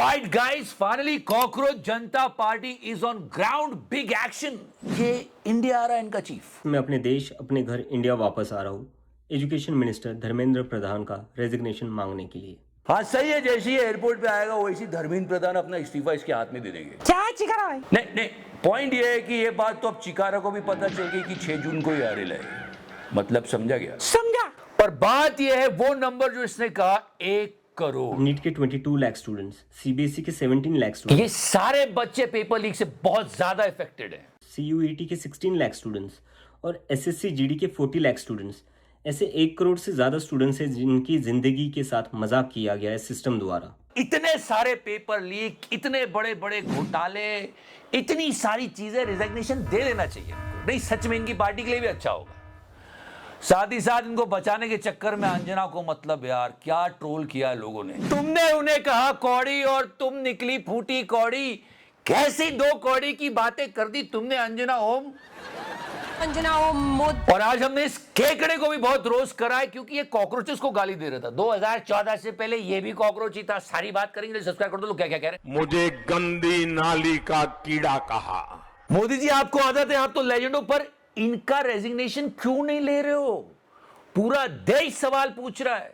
Alright guys, finally cockroach Janata party is on ground, big action. ये India आ रहा है इनका चीफ। मैं अपने देश अपने घर इंडिया वापस आ रहा हूँ। एजुकेशन मिनिस्टर धर्मेंद्र प्रधान का रेजिग्नेशन मांगने के लिए। हाँ सही है, जैसे ही एयरपोर्ट पे आएगा वैसे धर्मेंद्र प्रधान अपना इस्तीफा इसके हाथ में दे देंगे। क्या चिकारा है? नहीं, पॉइंट ये है कि ये बात तो अब चिकारा को भी पता चल गई कि 6 जून को ही आ रही है। मतलब समझा गया? समझा। पर बात ये है वो नंबर जो इसने कहा 1 करोड़। नीट के 22 लाख स्टूडेंट्स, सीबीएसई के 17 लाख स्टूडेंट्स, ये सारे बच्चे पेपर लीक से बहुत ज्यादा इफेक्टेड हैं। सीयूईटी के 16 लाख स्टूडेंट्स और एसएससी जीडी के 40 लाख स्टूडेंट्स। ऐसे 1 करोड़ से ज्यादा स्टूडेंट्स हैं जिनकी जिंदगी के साथ मजाक किया गया है सिस्टम द्वारा। इतने सारे पेपर लीक, इतने बड़े बड़े घोटाले, इतनी सारी चीजें, रिजिग्नेशन दे देना चाहिए। नहीं सच में इनकी पार्टी के लिए भी अच्छा होगा। साथ ही साथ इनको बचाने के चक्कर में अंजना को, मतलब यार क्या ट्रोल किया लोगों ने। तुमने उन्हें कहा कौड़ी और तुम निकली फूटी कौड़ी। कैसी 2 कौड़ी की बातें कर दी तुमने अंजना ओम। और आज हमने इस केकड़े को भी बहुत रोस्ट करा है क्योंकि ये कॉकरोचेस को गाली दे रहा था। 2014 से पहले ये भी कॉकरोच ही था। सारी बात करेंगे, सब्सक्राइब कर दो। लोग क्या क्या कह रहे हैं? मुझे गंदी नाली का कीड़ा कहा। मोदी जी आपको आदत है, आप तो लेजेंड हो, पर इनका रेजिग्नेशन क्यों नहीं ले रहे हो? पूरा देश सवाल पूछ रहा है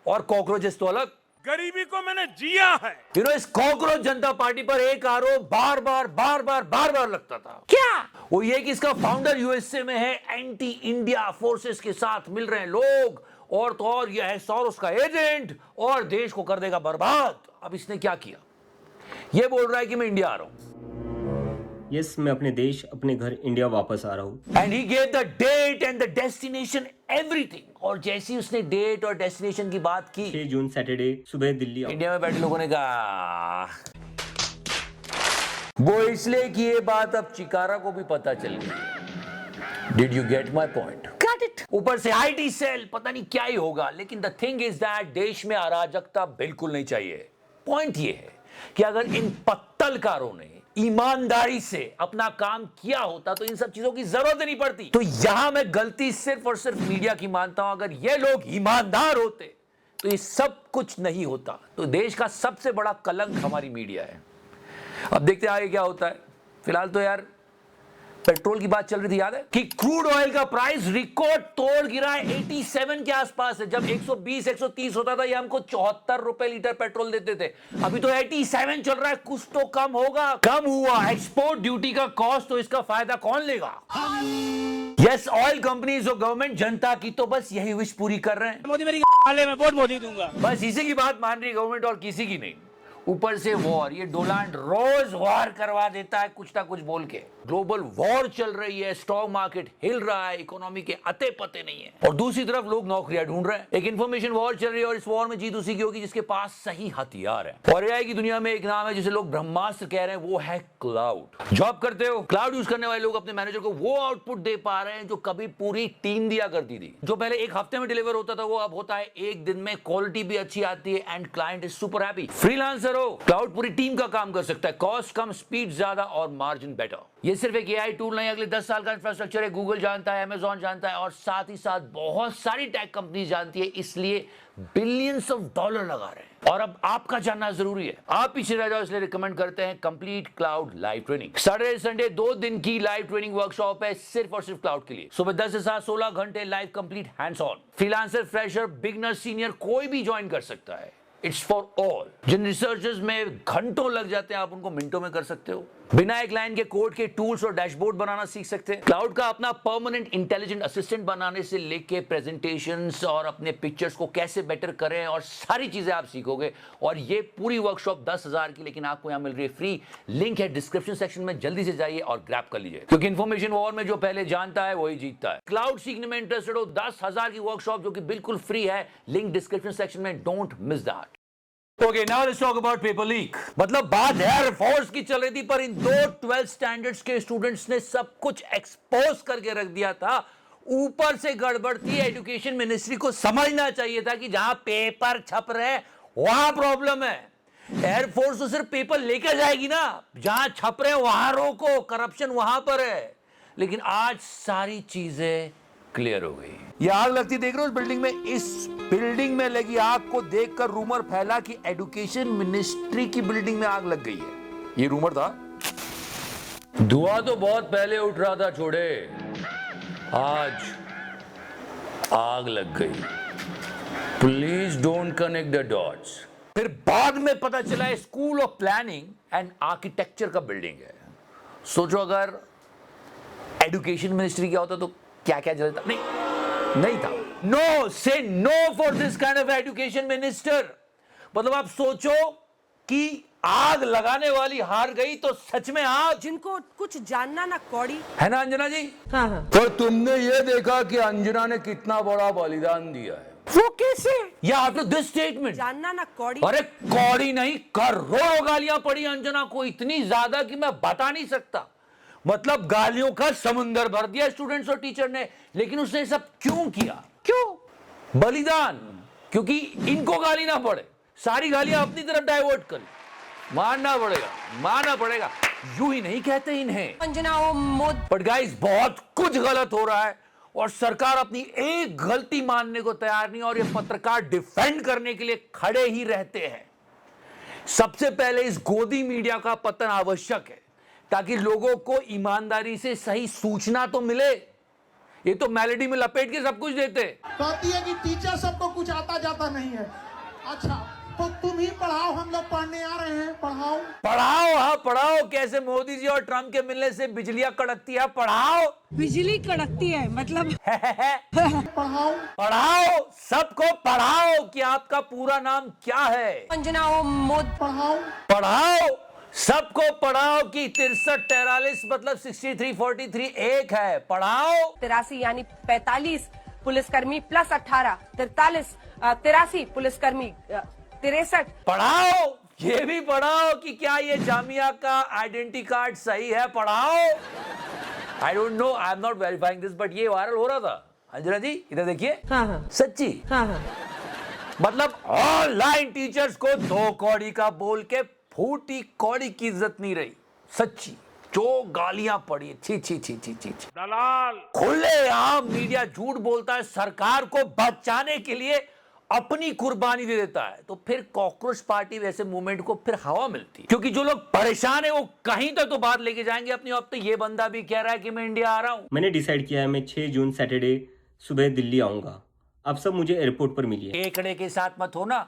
और कॉकरोचेस तो अलग। गरीबी को मैंने जिया है। इस कॉकरोच जनता पार्टी पर एक आरोप बार बार लगता था। क्या? वो ये कि इसका फाउंडर यूएसए में है, एंटी इंडिया फोर्सेस के साथ मिल रहे हैं लोग, और तो और यह है सोरोस का एजेंट और देश को कर देगा बर्बाद। अब इसने क्या किया? ये बोल रहा है कि मैं इंडिया आ रहा हूं। यस, मैं अपने देश अपने घर इंडिया वापस आ रहा हूँ। And he gave the date and the destination everything. और जैसी उसने डेट और डेस्टिनेशन की बात की, 6 जून सैटरडे सुबह दिल्ली आओ। इंडिया में बैठे लोगों ने कहा वो इसलिए कि ये बात अब चिकारा को भी पता चल गई। Did you get my point? Got it. ऊपर से आईटी सेल, पता नहीं क्या ही होगा, लेकिन द थिंग इज दैट देश में अराजकता बिल्कुल नहीं चाहिए। पॉइंट ये है कि अगर इन पत्तलकारों ने ईमानदारी से अपना काम किया होता तो इन सब चीजों की जरूरत नहीं पड़ती। तो यहां मैं गलती सिर्फ और सिर्फ मीडिया की मानता हूं। अगर ये लोग ईमानदार होते तो ये सब कुछ नहीं होता। तो देश का सबसे बड़ा कलंक हमारी मीडिया है। अब देखते हैं आगे क्या होता है। फिलहाल तो यार पेट्रोल की बात चल रही थी, याद है कि क्रूड ऑयल का प्राइस रिकॉर्ड तोड़ गिरा है। 87 के आसपास है। जब 120 130 होता था ये हमको 74 रुपए लीटर पेट्रोल देते थे। अभी तो 87 चल रहा है। कुछ तो कम होगा। कम हुआ एक्सपोर्ट ड्यूटी का कॉस्ट, तो इसका फायदा कौन लेगा? यस, ऑयल कंपनीज और गवर्नमेंट जनता की तो बस यही विश पूरी कर रहे हैं। मोदी मेरी हाले में वोट मोदी दूंगा। बस इसी की बात मान रही है गवर्नमेंट और किसी की नहीं। ऊपर से वॉर, ये डोनाल्ड रोज वॉर करवा देता है कुछ ना कुछ बोल के। ग्लोबल वॉर चल रही है, स्टॉक मार्केट हिल रहा है, इकोनॉमी के अते पते नहीं है, और दूसरी तरफ लोग नौकरियां ढूंढ रहे हैं। एक इंफॉर्मेशन वॉर चल रही है और इस वॉर में जीत उसी की होगी जिसके पास सही हथियार है। और एआई की दुनिया में एक नाम है जिसे लोग ब्रह्मास्त्र कह रहे हैं, वो है क्लाउड। जॉब करते हो, क्लाउड यूज करने वाले लोग अपने मैनेजर को वो आउटपुट दे पा रहे हैं जो कभी पूरी टीम दिया करती थी। जो पहले एक हफ्ते में डिलीवर होता था वो अब होता है 1 दिन में। क्वालिटी भी अच्छी आती है and client is super happy. Freelancer हो, क्लाउड पूरी टीम का काम कर सकता है। कॉस्ट कम, स्पीड ज्यादा और मार्जिन बेटर। ये सिर्फ एक एआई टूल नहीं, अगले 10 साल का इंफ्रास्ट्रक्चर है। गूगल जानता है, अमेजॉन जानता है और साथ ही साथ बहुत सारी टेक कंपनी जानती है, इसलिए बिलियंस ऑफ डॉलर लगा रहे हैं। और अब आपका जानना जरूरी है। आप पीछे रह जाओ, इसलिए रिकमेंड करते हैं complete cloud live training. Saturday Sunday 2 दिन की लाइव ट्रेनिंग वर्कशॉप है सिर्फ और सिर्फ क्लाउड के लिए। सुबह 10 से 7 16 घंटे live, complete hands on. Freelancer, fresher, beginner, senior कोई भी ज्वाइन कर सकता है। It's for all. जिन रिसर्चर्स में घंटों लग जाते हैं आप उनको मिनटों में कर सकते हो। बिना एक लाइन के कोड के टूल्स और डैशबोर्ड बनाना सीख सकते हैं। क्लाउड का अपना परमानेंट इंटेलिजेंट असिस्टेंट बनाने से लेके प्रेजेंटेशंस और अपने पिक्चर्स को कैसे बेटर करें और सारी चीजें आप सीखोगे। और ये पूरी वर्कशॉप 10,000 की, लेकिन आपको यहां मिल रही है फ्री। लिंक है डिस्क्रिप्शन सेक्शन में, जल्दी से जाइए और ग्रैब कर लीजिए, क्योंकि इन्फॉर्मेशन वॉर में जो पहले जानता है वही जीतता है। क्लाउड सीखने में इंटरेस्टेड हो, 10,000 की वर्कशॉप जो कि बिल्कुल फ्री है, लिंक डिस्क्रिप्शन सेक्शन में, don't miss that. Okay, now let's talk about paper leak. मतलब बात एयर फोर्स की चल रही थी, पर इन 2 12th स्टैंडर्ड्स के स्टूडेंट्स ने सब कुछ एक्सपोज करके रख दिया था। ऊपर से गड़बड़ थी। एजुकेशन मिनिस्ट्री को समझना चाहिए था कि जहां पेपर छप रहे वहां प्रॉब्लम है। एयरफोर्स तो सिर्फ पेपर लेकर जाएगी ना, जहां छप रहे वहां रोको, करप्शन वहां पर है। लेकिन आज सारी चीजें क्लियर हो गई। ये आग लगती देख रहे हो इस बिल्डिंग में? इस बिल्डिंग में लगी आग को देखकर रूमर फैला कि एजुकेशन मिनिस्ट्री की बिल्डिंग में आग लग गई है। ये रूमर था। धुआं तो बहुत पहले उठ रहा था छोड़े, आज आग लग गई। Please don't connect the dots. फिर बाद में पता चला school of planning and architecture का बिल्डिंग है। सोचो अगर एजुकेशन मिनिस्ट्री क्या होता तो क्या क्या चलता। नहीं था। No, say no for this kind of education minister. मतलब आप सोचो कि आग लगाने वाली हार गई तो सच में आग। जिनको कुछ जानना ना कौड़ी। है ना अंजना जी? हाँ हाँ। पर तुमने ये देखा कि अंजना ने कितना बड़ा बलिदान दिया है। वो कैसे? या आफ्टर दिस स्टेटमेंट जानना ना कौड़ी। अरे कौड़ी नहीं, करोड़ों गालियां पड़ी अंजना को, इतनी ज्यादा कि मैं बता नहीं सकता। मतलब गालियों का समुंदर भर दिया स्टूडेंट्स और टीचर ने। लेकिन उसने सब क्यों किया? क्यों? बलिदान। क्योंकि इनको गाली ना पड़े, सारी गालियां अपनी तरफ डाइवर्ट कर। मानना पड़ेगा। यूं ही नहीं कहते इन्हें अंजना ओ मोद। बट गाइस बहुत कुछ गलत हो रहा है और सरकार अपनी एक गलती मानने को तैयार नहीं, और ये पत्रकार डिफेंड करने के लिए खड़े ही रहते हैं। सबसे पहले इस गोदी मीडिया का पतन आवश्यक है ताकि लोगों को ईमानदारी से सही सूचना तो मिले। ये तो मेलोडी में लपेट के सब कुछ देते। कहती है कि टीचर सबको कुछ आता जाता नहीं है। अच्छा तो तुम ही पढ़ाओ, हम लोग पढ़ने आ रहे हैं। पढ़ाओ। हाँ पढ़ाओ। कैसे मोदी जी और ट्रम्प के मिलने से बिजलियां कड़कती है? पढ़ाओ। बिजली कड़कती है मतलब। पढ़ाओ, सबको पढ़ाओ कि आपका पूरा नाम क्या है। अंजना ओ मोद। पढ़ाओ, सबको पढ़ाओ कि 63 43 मतलब 63 43 एक है। पढ़ाओ। 83 यानी 45 पुलिसकर्मी प्लस 18 43 83 पुलिसकर्मी 63। पढ़ाओ, ये भी पढ़ाओ कि क्या ये जामिया का आइडेंटिटी कार्ड सही है। पढ़ाओ। I don't know, I am not verifying this, but ये वायरल हो रहा था। अंजना जी इधर देखिए। हाँ हाँ। सच्ची। हाँ हाँ। मतलब ऑनलाइन टीचर्स को 2 कौड़ी का बोल के फूटी कौड़ी की इज्जत नहीं रही। सच्ची जो गालियां पड़ी, छी छी छी छी छी। दलाल। खुलेआम मीडिया झूठ बोलता है, सरकार को बचाने के लिए अपनी कुर्बानी दे देता है। तो फिर कॉकरोच पार्टी वैसे मूवमेंट को फिर हवा मिलती, क्योंकि जो लोग परेशान है वो कहीं तक तो बात लेके जाएंगे अपनी। अब तो ये बंदा भी कह रहा है कि मैं इंडिया आ रहा हूं। मैंने डिसाइड किया है मैं 6 जून सैटरडे सुबह दिल्ली आऊंगा। आप सब मुझे एयरपोर्ट पर मिलिए। एकड़े के साथ मत होना,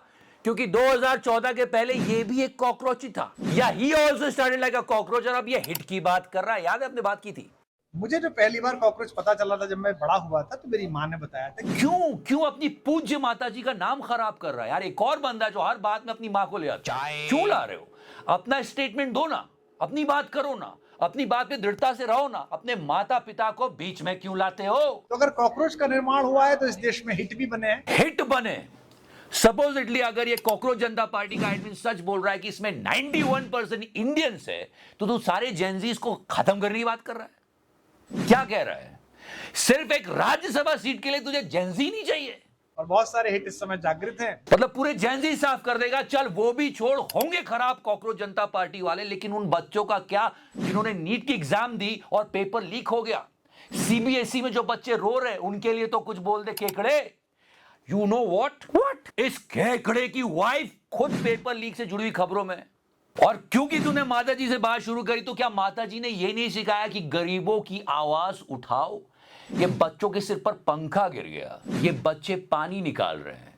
क्योंकि 2014 के पहले ये भी एक कॉकरोच ही था। या he also started like a cockroach, और अब ये हिट की बात कर रहा है। याद है अपने बात की थी। मुझे जो पहली बार कॉकरोच पता चला था जब मैं बड़ा हुआ था तो मेरी माँ ने बताया था। क्यों अपनी पूज्य माता जी का नाम खराब कर रहा है यार? एक और बंदा जो हर बात में अपनी माँ को ले आता है, क्यों ला रहे हो? अपना स्टेटमेंट दो ना, अपनी बात करो ना, अपनी बात पे दृढ़ता से रहो ना। अपने माता पिता को बीच में क्यों लाते हो? तो अगर कॉकरोच का निर्माण हुआ है तो इस देश में हिट भी बने हैं। हिट बने। सपोजिटली अगर ये कॉकरोच जनता पार्टी का एडमिन सच बोल रहा है कि इसमें 91% इंडियंस है, तो तू सारे जेनजीज को खत्म करने की बात कर रहा है। क्या कह रहा है? सिर्फ एक राज्यसभा सीट के लिए तुझे जेनजी नहीं चाहिए? और बहुत सारे हिट इस समय जागृत हैं। मतलब पूरे जेनजी साफ कर देगा। चल वो भी छोड़, होंगे खराब कॉकरोच जनता पार्टी वाले, लेकिन उन बच्चों का क्या जिन्होंने नीट की एग्जाम दी और पेपर लीक हो गया? सीबीएसई में जो बच्चे रो रहे उनके लिए तो कुछ बोल दे केकड़े। You know what? इस केकड़े की वाइफ खुद पेपर लीक से जुड़ी हुई खबरों में। और क्योंकि तूने माता जी से बात शुरू करी, तो क्या माता जी ने यह नहीं सिखाया कि गरीबों की आवाज उठाओ? ये बच्चों के सिर पर पंखा गिर गया, ये बच्चे पानी निकाल रहे हैं,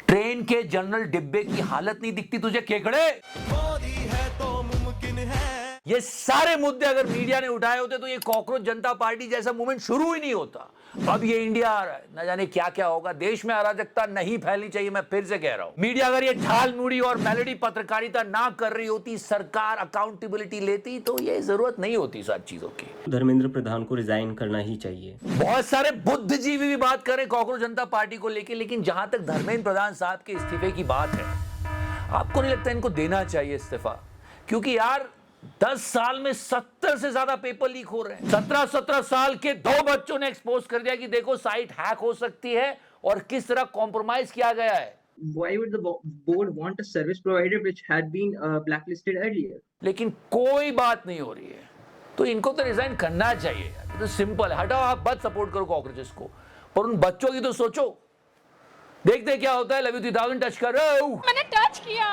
ट्रेन के जनरल डिब्बे की हालत नहीं दिखती तुझे केकड़े? मोदी है तो मुमकिन है। ये सारे मुद्दे अगर मीडिया ने उठाए होते तो ये कॉकरोच जनता पार्टी जैसा मूवमेंट शुरू ही नहीं होता। अब ये इंडिया आ रहा है, न जाने क्या क्या होगा। देश में अराजकता नहीं फैलनी चाहिए, मैं फिर से कह रहा हूं। मीडिया अगर ये ठाल मुड़ी और मेलोडी पत्रकारिता ना कर रही होती, सरकार अकाउंटेबिलिटी लेती, तो ये जरूरत नहीं होती सारी चीजों की। धर्मेंद्र प्रधान को रिजाइन करना ही चाहिए। बहुत सारे बुद्धिजीवी भी बात करें कॉकरोच जनता पार्टी को लेकर, लेकिन जहां तक धर्मेंद्र प्रधान साहब के इस्तीफे की बात है, आपको नहीं लगता इनको देना चाहिए इस्तीफा? क्योंकि यार 10 साल में 70 से ज्यादा पेपर लीक हो रहे हैं। 17 साल के 2 बच्चों ने एक्सपोज कर दिया कि देखो साइट हैक हो सकती है और किस तरह कॉम्प्रोमाइज किया गया है। Why would the board want a service provider which had been blacklisted earlier? लेकिन कोई बात नहीं हो रही है। तो इनको तो रिजाइन करना चाहिए यार। तो सिंपल है, हटाओ, आप मत सपोर्ट करो कॉकरोचेस को, पर उन बच्चों की तो सोचो। देखते क्या होता है। लव यू 3000 टच करो। मैंने टच किया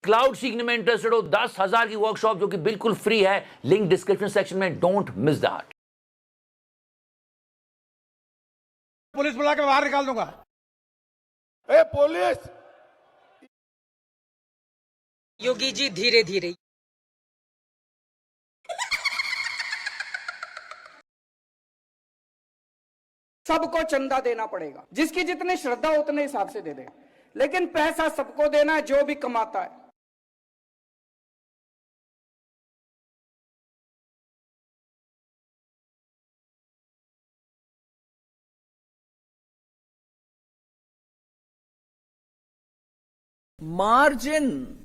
क्लाउड सीखने में इंटरेस्टेड हो, 10,000 की वर्कशॉप जो कि बिल्कुल फ्री है, लिंक डिस्क्रिप्शन सेक्शन में, डोंट मिस दैट। पुलिस बुला के बाहर निकाल दूंगा। ए पुलिस, योगी जी धीरे धीरे। सबको चंदा देना पड़ेगा, जिसकी जितनी श्रद्धा उतने हिसाब से दे दे, लेकिन पैसा सबको देना है जो भी कमाता है। margin